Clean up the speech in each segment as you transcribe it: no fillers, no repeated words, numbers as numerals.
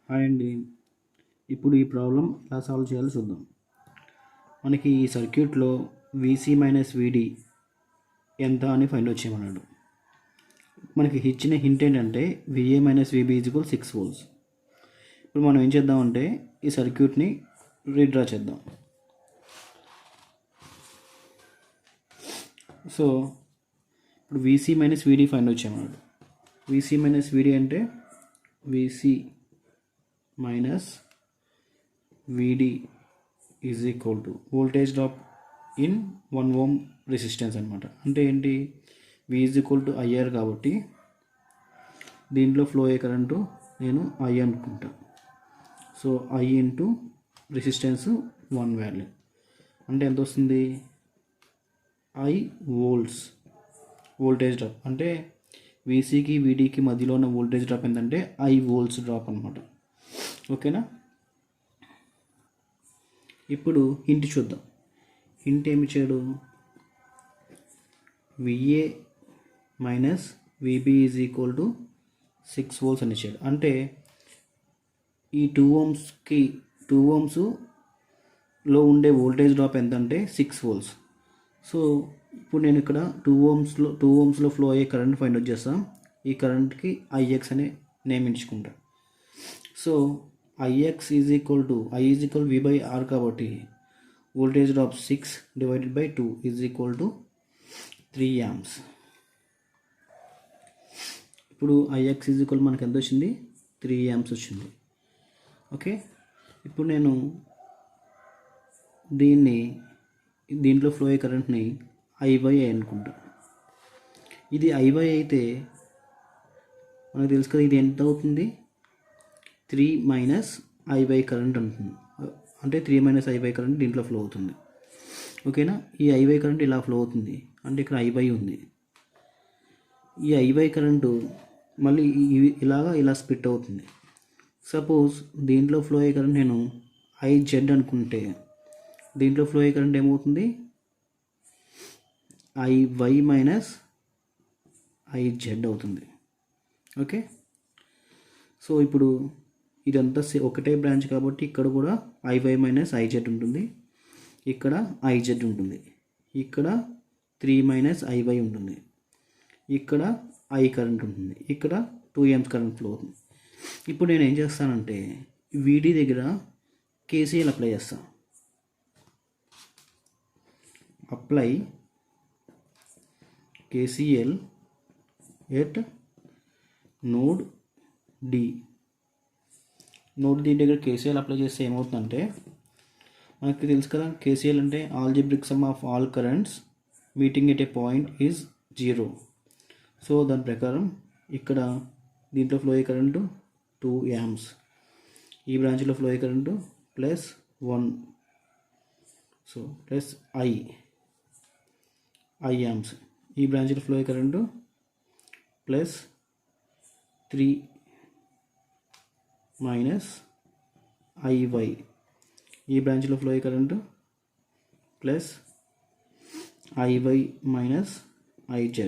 Hi అండి. ఇప్పుడు ఈ ప్రాబ్లం ఎలా సాల్వ్ చేయాలో చూద్దాం. మనకి ఈ సర్క్యూట్లో VC మైనస్ VD ఎంత అని ఫైండ్ అవుట్ చేయమన్నాడు. మనకి ఇచ్చిన హింట్ ఏంటంటే VA minus VB is equal 6 volts. ఇప్పుడు మనం ఏం చేద్దామంటే ఈ సర్క్యూట్ని రీడ్రా చేద్దాం. సో ఇప్పుడు VC minus VD find out చేయమన్నాడు. VC మైనస్ VD అంటే VC minus VD is equal to voltage drop in 1 ohm resistance అనమాట. అంటే ఏంటి, V is equal to IR కాబట్టి దీంట్లో ఫ్లో అయ్యే కరెంటు నేను I అనుకుంటా. So I into resistance 1 value అంటే ఎంత వస్తుంది, I వోల్ట్స్. వోల్టేజ్ డ్రాప్ అంటే VCకి VDకి మధ్యలో ఉన్న వోల్టేజ్ డ్రాప్ ఏంటంటే I వోల్ట్స్ డ్రాప్ అనమాట. ఓకేనా. ఇప్పుడు హింట్ చూద్దాం. హింట్ ఏమి ఇచ్చాడు, VA minus VB is equal to 6 volts అని ఇచ్చాడు. అంటే ఈ 2 ohmsలో ఉండే వోల్టేజ్ డ్రాప్ ఎంత అంటే 6 volts. సో ఇప్పుడు నేను ఇక్కడ 2 ohmsలో ఫ్లో అయ్యే కరెంట్ ఫైండ్ అవుట్ చేస్తాను. ఈ కరెంట్కి IX అనే నేమ్ ఇచ్చుకుంటా. So IX is equal to I is equal V by R కాబట్టి voltage drop 6 divided by 2 is equal to 3 amps. ఇప్పుడు IX ఈజ్ ఈక్వల్ మనకి ఎంత వచ్చింది, 3 amps వచ్చింది. ఓకే. ఇప్పుడు నేను దీంట్లో ఫ్లో అయ్యే కరెంట్ని IY అనుకుంటా. ఇది IY అయితే మనకు తెలుసు కదా, ఇది ఎంత అవుతుంది, 3 మైనస్ IY కరెంట్ అంటుంది. అంటే 3 మైనస్ IY కరెంట్ దీంట్లో ఫ్లో అవుతుంది. ఓకేనా. ఈ IY కరెంట్ ఇలా ఫ్లో అవుతుంది అంటే ఇక్కడ IY ఉంది. ఈ IY కరెంటు మళ్ళీ ఇలా స్ప్లిట్ అవుతుంది. సపోజ్ దీంట్లో ఫ్లో అయ్యే కరెంట్ నేను IZ అనుకుంటే దీంట్లో ఫ్లో అయ్యే కరెంట్ ఏమవుతుంది, IY మైనస్ IZ అవుతుంది. ఓకే. సో ఇప్పుడు ఇదంతా ఒకటే బ్రాంచ్ కాబట్టి ఇక్కడ కూడా IY మైనస్ IZ ఉంటుంది, ఇక్కడ IZ ఉంటుంది, ఇక్కడ 3 మైనస్ IY ఉంటుంది, ఇక్కడ I కరెంట్ ఉంటుంది, ఇక్కడ 2 amps కరెంట్ ఫ్లో అవుతుంది. ఇప్పుడు నేను ఏం చేస్తానంటే VD దగ్గర KCL అప్లై చేస్తాను. Apply KCL at node D. Node D దగ్గర KCL అప్లై చేస్తే ఏమవుతుందంటే మనకి తెలుసు కదా, KCL అంటే algebraic some of all currents meeting at a point is 0. So దాని ప్రకారం ఇక్కడ దీంట్లో ఫ్లో అయ్యే కరెంటు 2 amps, ఈ బ్రాంచ్లో ఫ్లో అయ్యే current +1, so plus I amps, ఈ బ్రాంచ్లో ఫ్లో అయ్యే కరెంటు +3 మైనస్ IY, ఈ బ్రాంచ్లో ఫ్లో అయ్యే కరెంటు +IY మైనస్ IZ,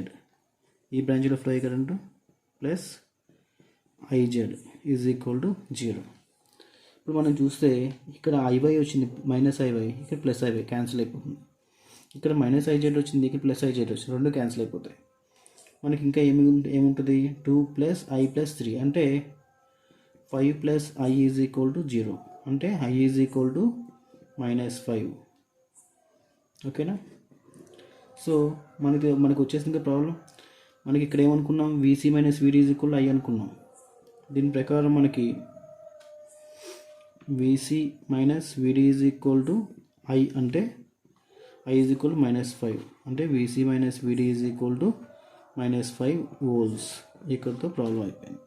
ఈ బ్రాంచ్లో ఫ్లో అయ్యే current +IZ is equal to 0. ఇప్పుడు మనం చూస్తే ఇక్కడ IY వచ్చింది, మైనస్ IY, ఇక్కడ +IY క్యాన్సిల్ అయిపోతుంది. ఇక్కడ మైనస్ IZ వచ్చింది, ఇక్కడ +IZ వచ్చింది, రెండు క్యాన్సిల్ అయిపోతాయి. మనకి ఇంకా ఏముంటుంది, 2 + I + 3 అంటే 5 + I ఈజ్ ఈక్వల్ టు 0. అంటే I ఈజ్ ఈక్వల్ టు -5. ఓకేనా. సో మనకి వచ్చేసింది ప్రాబ్లం. మనకి ఇక్కడ ఏమనుకున్నాం, VC minus VD is equal to I అనుకున్నాం. దీని ప్రకారం మనకి VC minus VD is equal to I అంటే I ఈజ్ ఈక్వల్ టు -5 అంటే VC minus VD is equal to -5 volts. ఇక్కడితో ప్రాబ్లం అయిపోయింది.